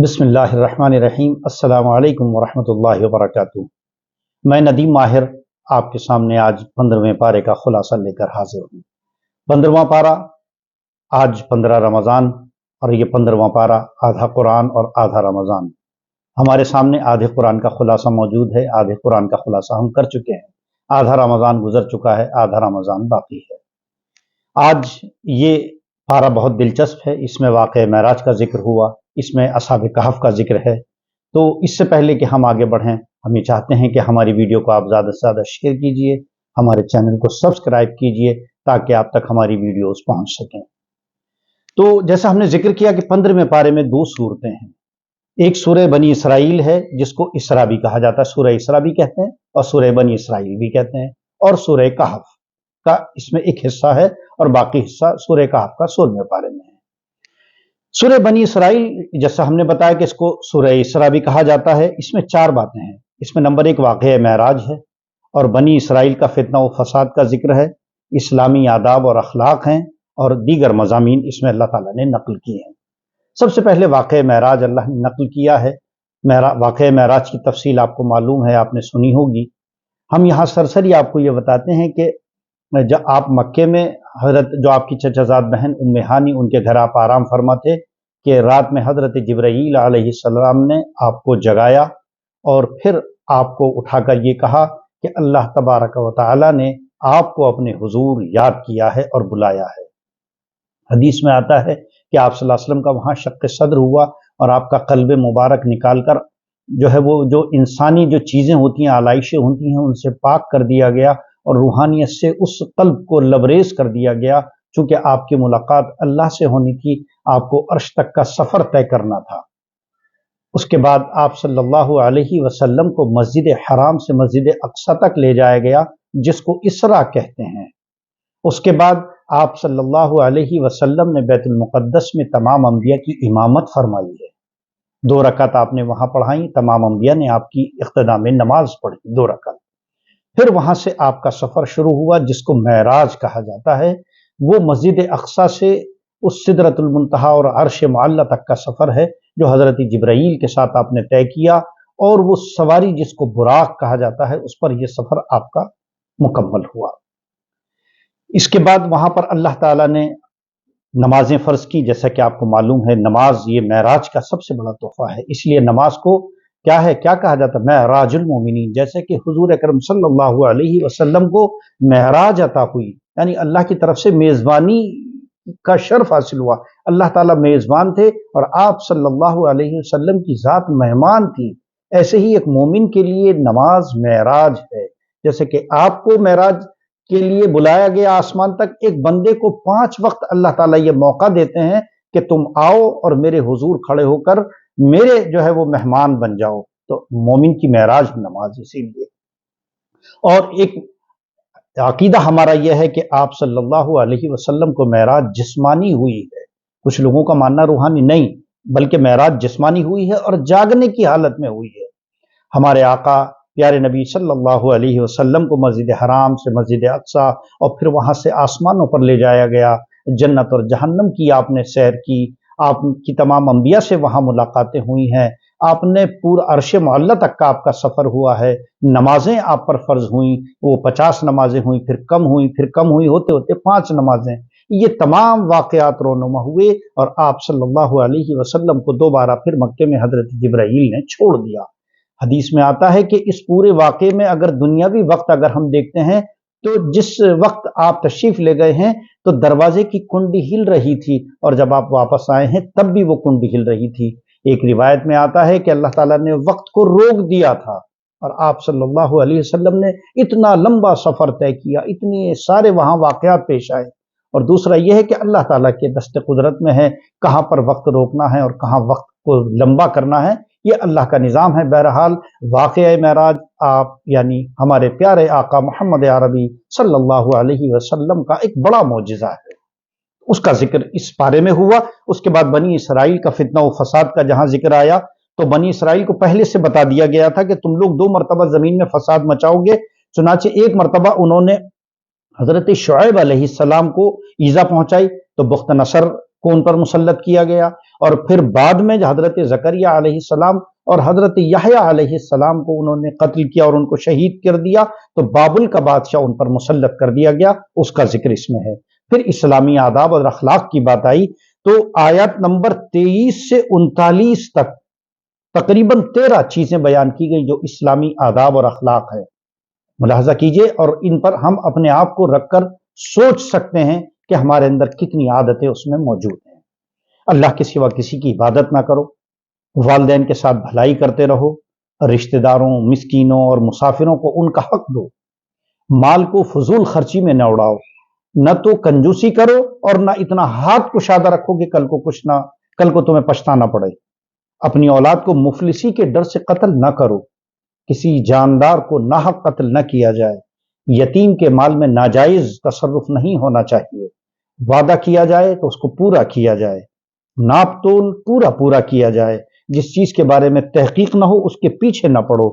بسم اللہ الرحمن الرحیم۔ السلام علیکم ورحمۃ اللہ وبرکاتہ۔ میں ندیم ماہر آپ کے سامنے آج 15ویں پارے کا خلاصہ لے کر حاضر ہوں۔ 15واں پارہ، آج 15 رمضان، اور یہ 15واں پارہ آدھا قرآن اور آدھا رمضان۔ ہمارے سامنے آدھے قرآن کا خلاصہ موجود ہے۔ آدھے قرآن کا خلاصہ ہم کر چکے ہیں۔ آدھا رمضان گزر چکا ہے، آدھا رمضان باقی ہے۔ آج یہ پارہ بہت دلچسپ ہے۔ اس میں واقعہ معراج کا ذکر ہوا، اس میں اصحاب کہف کا ذکر ہے۔ تو اس سے پہلے کہ ہم آگے بڑھیں، ہم یہ چاہتے ہیں کہ ہماری ویڈیو کو آپ زیادہ سے زیادہ شیئر کیجئے، ہمارے چینل کو سبسکرائب کیجئے تاکہ آپ تک ہماری ویڈیوز پہنچ سکیں۔ تو جیسا ہم نے ذکر کیا کہ 15ویں پارے میں 2 صورتیں ہیں۔ ایک سورہ بنی اسرائیل ہے جس کو اسراء بھی کہا جاتا ہے، سورہ اسراء بھی کہتے ہیں اور سورہ بنی اسرائیل بھی کہتے ہیں، اور سورہ کہف کا اس میں ایک حصہ ہے اور باقی حصہ سورہ کہف کا 16ویں پارے میں ہے۔ سورہ بنی اسرائیل، جیسا ہم نے بتایا کہ اس کو سورہ اسراء بھی کہا جاتا ہے، اس میں 4 باتیں ہیں۔ اس میں نمبر 1 واقعہ معراج ہے، اور بنی اسرائیل کا فتنہ و فساد کا ذکر ہے، اسلامی آداب اور اخلاق ہیں، اور دیگر مضامین اس میں اللہ تعالیٰ نے نقل کیے ہیں۔ سب سے پہلے واقعہ معراج اللہ نے نقل کیا ہے۔ واقعہ معراج کی تفصیل آپ کو معلوم ہے، آپ نے سنی ہوگی۔ ہم یہاں سرسری آپ کو یہ بتاتے ہیں کہ جب آپ مکے میں حضرت جو آپ کی چچا زاد بہن ام ہانی، ان کے گھر آپ آرام فرما تھے کہ رات میں حضرت جبرائیل علیہ السلام نے آپ کو جگایا اور پھر آپ کو اٹھا کر یہ کہا کہ اللہ تبارک و تعالی نے آپ کو اپنے حضور یاد کیا ہے اور بلایا ہے۔ حدیث میں آتا ہے کہ آپ صلی اللہ علیہ وسلم کا وہاں شق صدر ہوا اور آپ کا قلب مبارک نکال کر جو ہے وہ جو انسانی جو چیزیں ہوتی ہیں، آلائشیں ہوتی ہیں، ان سے پاک کر دیا گیا اور روحانیت سے اس قلب کو لبریز کر دیا گیا۔ چونکہ آپ کی ملاقات اللہ سے ہونی تھی، آپ کو عرش تک کا سفر طے کرنا تھا۔ اس کے بعد آپ صلی اللہ علیہ وسلم کو مسجد حرام سے مسجد اقصی تک لے جایا گیا، جس کو اسراء کہتے ہیں۔ اس کے بعد آپ صلی اللہ علیہ وسلم نے بیت المقدس میں تمام انبیاء کی امامت فرمائی ہے۔ 2 رکعت آپ نے وہاں پڑھائیں، تمام انبیاء نے آپ کی اقتداء میں نماز پڑھی 2 رکعت۔ پھر وہاں سے آپ کا سفر شروع ہوا جس کو معراج کہا جاتا ہے۔ وہ مسجد اقصی سے اس سدرۃ المنتہا اور عرش معلی تک کا سفر ہے جو حضرت جبرائیل کے ساتھ آپ نے طے کیا، اور وہ سواری جس کو براق کہا جاتا ہے، اس پر یہ سفر آپ کا مکمل ہوا۔ اس کے بعد وہاں پر اللہ تعالیٰ نے نمازیں فرض کی۔ جیسا کہ آپ کو معلوم ہے، نماز یہ معراج کا سب سے بڑا تحفہ ہے، اس لیے نماز کو کیا کہا جاتا ہے؟ معراج المومنین۔ جیسے کہ حضور اکرم صلی اللہ علیہ وسلم کو معراج عطا ہوئی، یعنی اللہ کی طرف سے میزبانی کا شرف حاصل ہوا۔ اللہ تعالیٰ میزبان تھے اور آپ صلی اللہ علیہ وسلم کی ذات مہمان تھی۔ ایسے ہی ایک مومن کے لیے نماز معراج ہے۔ جیسے کہ آپ کو معراج کے لیے بلایا گیا آسمان تک، ایک بندے کو 5 وقت اللہ تعالیٰ یہ موقع دیتے ہیں کہ تم آؤ اور میرے حضور کھڑے ہو کر میرے جو ہے وہ مہمان بن جاؤ۔ تو مومن کی معراج نماز اسی لیے۔ اور ایک عقیدہ ہمارا یہ ہے کہ آپ صلی اللہ علیہ وسلم کو معراج جسمانی ہوئی ہے۔ کچھ لوگوں کا ماننا روحانی نہیں، بلکہ معراج جسمانی ہوئی ہے اور جاگنے کی حالت میں ہوئی ہے۔ ہمارے آقا پیارے نبی صلی اللہ علیہ وسلم کو مسجد حرام سے مسجد اقصی اور پھر وہاں سے آسمانوں پر لے جایا گیا۔ جنت اور جہنم کی آپ نے سیر کی، آپ کی تمام انبیاء سے وہاں ملاقاتیں ہوئی ہیں، آپ نے پورا عرش معلی تک کا آپ کا سفر ہوا ہے۔ نمازیں آپ پر فرض ہوئیں، وہ 50 نمازیں ہوئیں، پھر کم ہوئیں، پھر کم ہوئی، ہوتے ہوتے 5 نمازیں۔ یہ تمام واقعات رونما ہوئے اور آپ صلی اللہ علیہ وسلم کو دوبارہ پھر مکے میں حضرت جبرائیل نے چھوڑ دیا۔ حدیث میں آتا ہے کہ اس پورے واقعے میں اگر دنیاوی وقت اگر ہم دیکھتے ہیں تو جس وقت آپ تشریف لے گئے ہیں تو دروازے کی کنڈی ہل رہی تھی، اور جب آپ واپس آئے ہیں تب بھی وہ کنڈی ہل رہی تھی۔ ایک روایت میں آتا ہے کہ اللہ تعالیٰ نے وقت کو روک دیا تھا اور آپ صلی اللہ علیہ وسلم نے اتنا لمبا سفر طے کیا، اتنے سارے وہاں واقعات پیش آئے۔ اور دوسرا یہ ہے کہ اللہ تعالیٰ کے دست قدرت میں ہے کہاں پر وقت روکنا ہے اور کہاں وقت کو لمبا کرنا ہے، یہ اللہ کا نظام ہے۔ بہرحال واقعہ معراج آپ یعنی ہمارے پیارے آقا محمد عربی صلی اللہ علیہ وسلم کا ایک بڑا معجزہ ہے، اس کا ذکر اس پارے میں ہوا۔ اس کے بعد بنی اسرائیل کا فتنہ و فساد کا جہاں ذکر آیا تو بنی اسرائیل کو پہلے سے بتا دیا گیا تھا کہ تم لوگ 2 مرتبہ زمین میں فساد مچاؤ گے۔ چنانچہ ایک مرتبہ انہوں نے حضرت شعیب علیہ السلام کو ایذا پہنچائی تو بخت نصر کو उन पर मुसल्लत किया गया, और फिर बाद में हजरत ज़करिया अलैहिस्सलाम और हजरत यहया अलैहिस्सलाम को उन्होंने कत्ल किया और उनको शहीद कर दिया, तो बाबुल का बादशाह उन पर मुसल्लत कर दिया गया, उसका जिक्र इसमें है। फिर इस्लामी आदाब और अखलाक की बात आई तो आयत नंबर 23 से 39 तक तकरीबन 13 चीजें बयान की गई जो इस्लामी आदाब और अखलाक है। मुलाहजा कीजिए और इन पर हम अपने आप को रखकर सोच सकते हैं कि हमारे अंदर कितनी आदतें उसमें मौजूद हैं। अल्लाह के सिवा किसी की इबादत ना करो, वालिदैन के साथ भलाई करते रहो, रिश्तेदारों, मिस्कीनों और मुसाफिरों को उनका हक दो, माल को फजूल खर्ची में न उड़ाओ, न तो कंजूसी करो और न इतना हाथ कुशादा रखो कि कल को तुम्हें पछताना पड़े। अपनी औलाद को मुफलिसी के डर से कत्ल न करो, किसी जानदार को नाहक कत्ल न किया जाए, यतीम के माल में नाजायज तसर्रुफ नहीं होना चाहिए, वादा किया जाए तो उसको पूरा किया जाए, नाप तोल पूरा किया जाए, जिस चीज के बारे में तहकीक न हो उसके पीछे न पड़ो,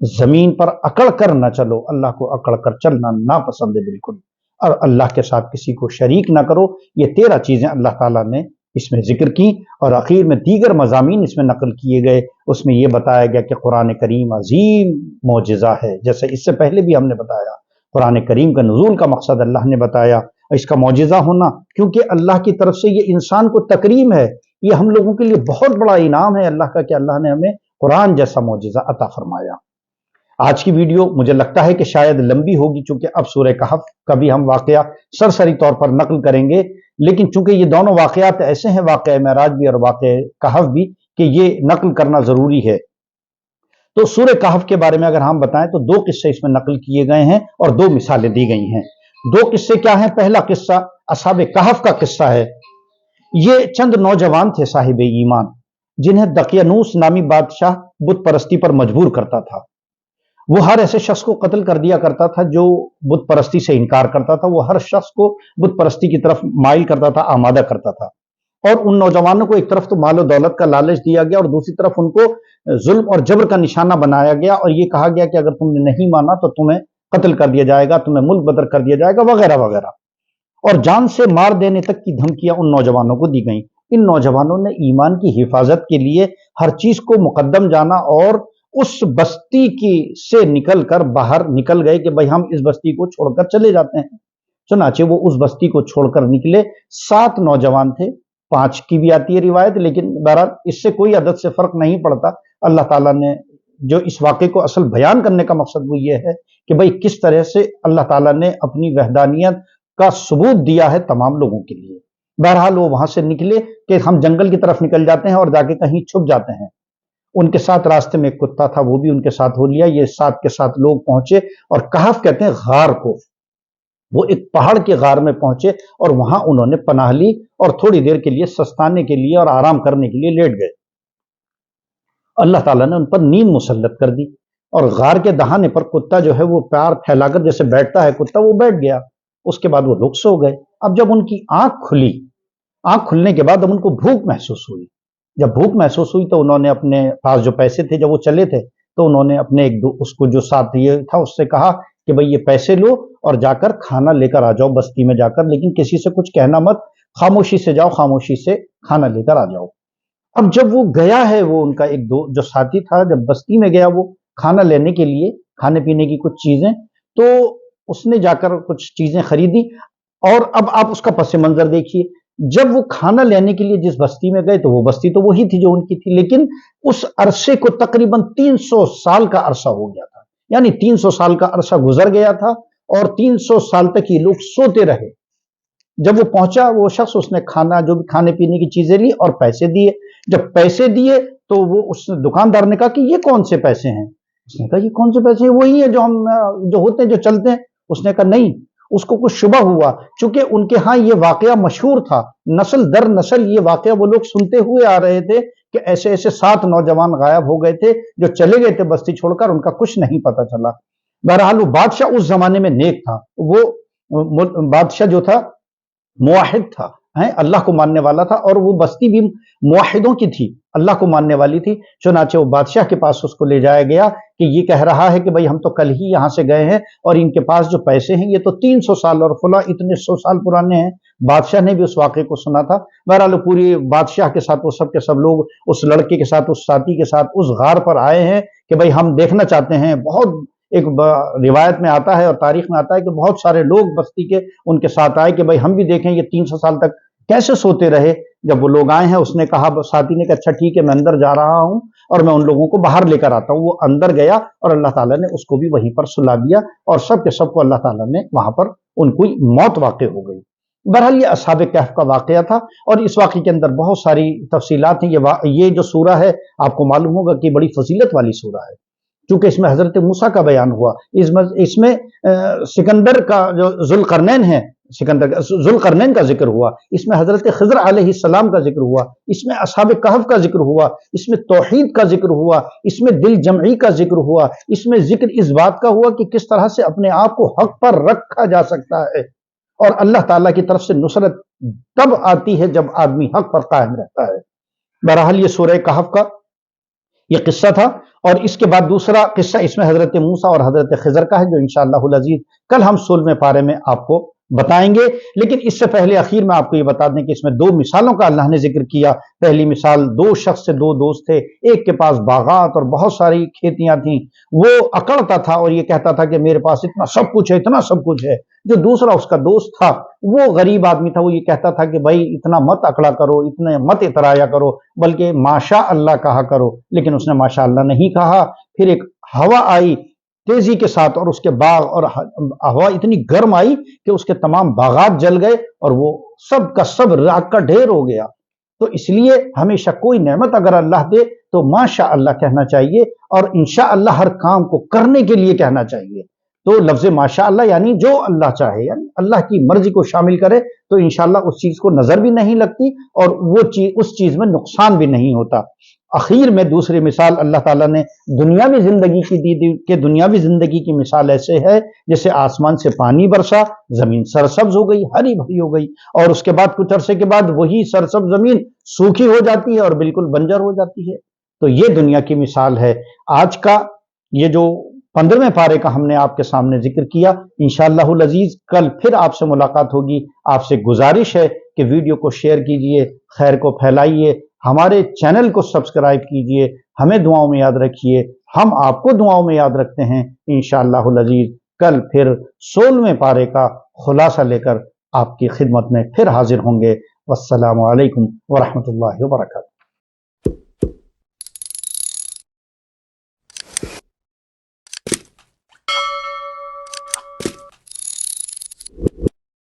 जमीन पर अकड़ कर न चलो, अल्लाह को अकड़ कर चलना नापसंद है बिल्कुल, और अल्लाह के साथ किसी को शरीक ना करो। ये 13 चीजें अल्लाह ताला ने इसमें जिक्र की और आखिर में दीगर मज़ामीन इसमें नकल किए गए। उसमें यह बताया गया कि कुरान करीम अजीम मोजिज़ा है, जैसे इससे पहले भी हमने बताया कुरान करीम का नुज़ूल का मकसद अल्लाह ने बताया, इसका मोजिज़ा होना क्योंकि अल्लाह की तरफ से ये इंसान को तकरीम है, ये हम लोगों के लिए बहुत बड़ा इनाम है अल्लाह का कि अल्लाह ने हमें कुरान जैसा मोजिज़ा अता फरमाया। आज की वीडियो मुझे लगता है कि शायद लंबी होगी, चूंकि अब सूरह कहफ का भी हम वाकया सरसरी तौर पर नकल करेंगे, लेकिन चूंकि ये दोनों वाकयात ऐसे हैं, वाकया मेराज भी और वाकया कहफ भी, कि ये नकल करना जरूरी है। तो सूरह कहफ के बारे में अगर हम बताएं तो 2 किस्से इसमें नकल किए गए हैं और 2 मिसालें दी गई हैं। 2 किस्से क्या हैं? पहला किस्सा असहाबे कहफ का किस्सा है। ये चंद नौजवान थे साहिब ईमान, जिन्हें दकियानूस नामी बादशाह बुत परस्ती पर मजबूर करता था। वो हर ऐसे शख्स को कत्ल कर दिया करता था जो बुत परस्ती से इनकार करता था, वो हर शख्स को बुत परस्ती की तरफ माइल करता था, आमादा करता था। और उन नौजवानों को एक तरफ तो मालो दौलत का लालच दिया गया और दूसरी तरफ उनको जुल्म और जबर का निशाना बनाया गया और ये कहा गया कि अगर तुमने नहीं माना तो तुम्हें कत्ल कर दिया जाएगा, तुम्हें मुल्क बदर कर दिया जाएगा, वगैरह वगैरह। और जान से मार देने तक की धमकियां उन नौजवानों को दी गई। इन नौजवानों ने ईमान की हिफाजत के लिए हर चीज को मुकद्दम जाना और उस बस्ती की से निकलकर बाहर निकल गए कि भाई हम इस बस्ती को छोड़कर चले जाते हैं। चुनाचे वो उस बस्ती को छोड़कर निकले। 7 नौजवान थे, 5 की भी आती है रिवायत, लेकिन बहरहाल इससे कोई अदद से फर्क नहीं पड़ता। अल्लाह ताला ने जो इस वाक़े को असल बयान करने का मकसद वो ये है कि भाई किस तरह से अल्लाह ताला ने अपनी वहदानियत का सबूत दिया है तमाम लोगों के लिए। बहरहाल वो वहां से निकले कि हम जंगल की तरफ निकल जाते हैं और जाके कहीं छुप जाते हैं। उनके साथ रास्ते में एक कुत्ता था, वो भी उनके साथ हो लिया। ये 7 के 7 लोग पहुंचे और कहफ कहते हैं गार को। वो एक पहाड़ के गार में पहुंचे और वहां उन्होंने पनाह ली और थोड़ी देर के लिए सस्ताने के लिए और आराम करने के लिए लेट गए। अल्लाह ताला ने उन पर नींद मुसल्लत कर दी और गार के दहाने पर कुत्ता जो है वो पैर फैलाकर जैसे बैठता है कुत्ता, वो बैठ गया। उसके बाद वो लोग सो गए। अब जब उनकी आंख खुली, आंख खुलने के बाद अब उनको भूख महसूस हुई। जब भूख महसूस हुई तो उन्होंने अपने पास जो पैसे थे, जब वो चले थे तो उन्होंने अपने उसको जो साथ ये था उससे कहा कि भाई ये पैसे लो और जाकर खाना लेकर आ जाओ बस्ती में जाकर, लेकिन किसी से कुछ कहना मत, खामोशी से जाओ, खामोशी से खाना लेकर आ जाओ। अब जब वो गया है, वो उनका एक जो साथी था, जब बस्ती में गया वो खाना लेने के लिए, खाने पीने की कुछ चीजें, तो उसने जाकर कुछ चीजें खरीदी। और अब आप उसका पस मंजर देखिए, जब वो खाना लेने के लिए जिस बस्ती में गए तो वो बस्ती तो वही थी जो उनकी थी, लेकिन उस अरसे को तकरीबन 300 साल का अरसा हो गया था। यानी 300 साल का अरसा गुजर गया था और 300 साल तक ये लोग सोते रहे। जब वो पहुंचा वो शख्स, उसने खाना जो भी खाने पीने की चीजें ली और पैसे दिए। जब पैसे दिए तो वो उस दुकानदार ने कहा कि ये कौन से पैसे हैं? उसने कहा ये कौन से पैसे हैं? वही है जो हम जो होते हैं, जो चलते हैं। उसने कहा नहीं। उसको कुछ शुबह हुआ, चूंकि उनके यहाँ ये वाकया मशहूर था, नस्ल दर नस्ल ये वाकया वो लोग सुनते हुए आ रहे थे कि ऐसे ऐसे 7 नौजवान गायब हो गए थे जो चले गए थे बस्ती छोड़कर, उनका कुछ नहीं पता चला। बहरहाल वो बादशाह उस जमाने में नेक था, वो बादशाह जो था मुवाहिद था, हैं, अल्लाह को मानने वाला था, और वो बस्ती भी मुवाहिदों की थी, अल्लाह को मानने वाली थी। चुनाचे वो बादशाह के पास उसको ले जाया गया कि ये कह रहा है कि भाई हम तो कल ही यहाँ से गए हैं और इनके पास जो पैसे हैं ये तो 300 साल और फला इतने 100 साल पुराने हैं। बादशाह ने भी उस वाक़े को सुना था। बहरहाल पूरी बादशाह के साथ वो सब के सब लोग उस लड़के के साथ, उस साथी के साथ उस गार पर आए हैं कि भाई हम देखना चाहते हैं। बहुत एक रिवायत में आता है और तारीख में आता है कि बहुत सारे लोग बस्ती के उनके साथ आए कि भाई हम भी देखें ये 300 साल तक कैसे सोते रहे। जब वो लोग आए हैं, उसने कहा, साथी ने कहा अच्छा ठीक है मैं अंदर जा रहा हूं और मैं उन लोगों को बाहर लेकर आता हूं। वो अंदर गया और अल्लाह ताला ने उसको भी वहीं पर सुला दिया और सब के सबको अल्लाह ताला ने वहां पर उनको मौत वाक़ हो गई। बहरहाल ये असहाब कहफ का वाक़या था और इस वाक़े के अंदर बहुत सारी तफसीलात हैं। ये जो सूरा है आपको मालूम होगा कि बड़ी फजीलत वाली सूरा है, क्योंकि इसमें हजरत मूसा का बयान हुआ, इसमें सिकंदर का जो जुल्करनैन है, जुल्करनैन का जिक्र हुआ, इसमें हजरत खिज़र अलैहिस्सलाम का जिक्र हुआ, इसमें असहाब कहफ का जिक्र हुआ, इसमें तौहीद का जिक्र हुआ, इसमें दिल जमई का जिक्र हुआ, इसमें जिक्र इस बात का हुआ कि किस तरह से अपने आप को हक पर रखा जा सकता है और अल्लाह ताला की तरफ से नुसरत तब आती है जब आदमी हक पर कायम रहता है। बहरहाल ये सूरह कहफ का ये किस्सा था और इसके बाद दूसरा किस्सा इसमें हजरत मूसा और हजरत खिज़र का है, जो इंशाअल्लाहुल अज़ीज़ कल हम 16वें पारे में आपको बताएंगे। लेकिन इससे पहले आखिर में आपको ये बता दें कि इसमें दो मिसालों का अल्लाह ने जिक्र किया। पहली मिसाल, दो शख्स से दो दोस्त थे, एक के पास बागात और बहुत सारी खेतियां थीं, वो अकड़ता था और ये कहता था कि मेरे पास इतना सब कुछ है, इतना सब कुछ है। जो दूसरा उसका दोस्त था वो गरीब आदमी था, वो ये कहता था कि भाई इतना मत अकड़ा करो, इतने मत इतराया करो, बल्कि माशा अल्लाह कहा करो। लेकिन उसने माशा अल्लाह नहीं कहा। फिर एक हवा आई तेजी के साथ और उसके बाग और हवा इतनी गर्म आई कि उसके तमाम बागात जल गए और वो सब का सब राख का ढेर हो गया। तो इसलिए हमेशा कोई नेमत अगर अल्लाह दे तो माशा अल्लाह कहना चाहिए और इंशा अल्लाह हर काम को करने के लिए कहना चाहिए। तो लफ्ज़ माशा अल्लाह यानी जो अल्लाह चाहे, यानी अल्लाह की मर्जी को शामिल करे तो इंशाअल्लाह उस चीज को नजर भी नहीं लगती और वो चीज उस चीज में नुकसान भी नहीं होता। आखिर में दूसरी मिसाल अल्लाह ताला ने दुनियावी जिंदगी की दी कि दुनियावी जिंदगी की मिसाल ऐसे है जैसे आसमान से पानी बरसा, जमीन सरसब्ज हो गई, हरी भरी हो गई और उसके बाद कुछ अरसे के बाद वही सरसब्ज जमीन सूखी हो जाती है और बिल्कुल बंजर हो जाती है। तो ये दुनिया की मिसाल है। आज का ये जो 15वें पारे का हमने आपके सामने जिक्र किया, इंशाअल्लाहुल अज़ीज़ कल फिर आपसे मुलाकात होगी। आपसे गुजारिश है कि वीडियो को शेयर कीजिए, खैर को फैलाइए, हमारे चैनल को सब्सक्राइब कीजिए, हमें दुआओं में याद रखिए, हम आपको दुआओं में याद रखते हैं। इंशाअल्लाहुल अज़ीज़ कल फिर 16वें पारे का खुलासा लेकर आपकी खिदमत में फिर हाजिर होंगे। वस्सलामु अलैकुम वरहमतुल्लाहि वबरकातुहू।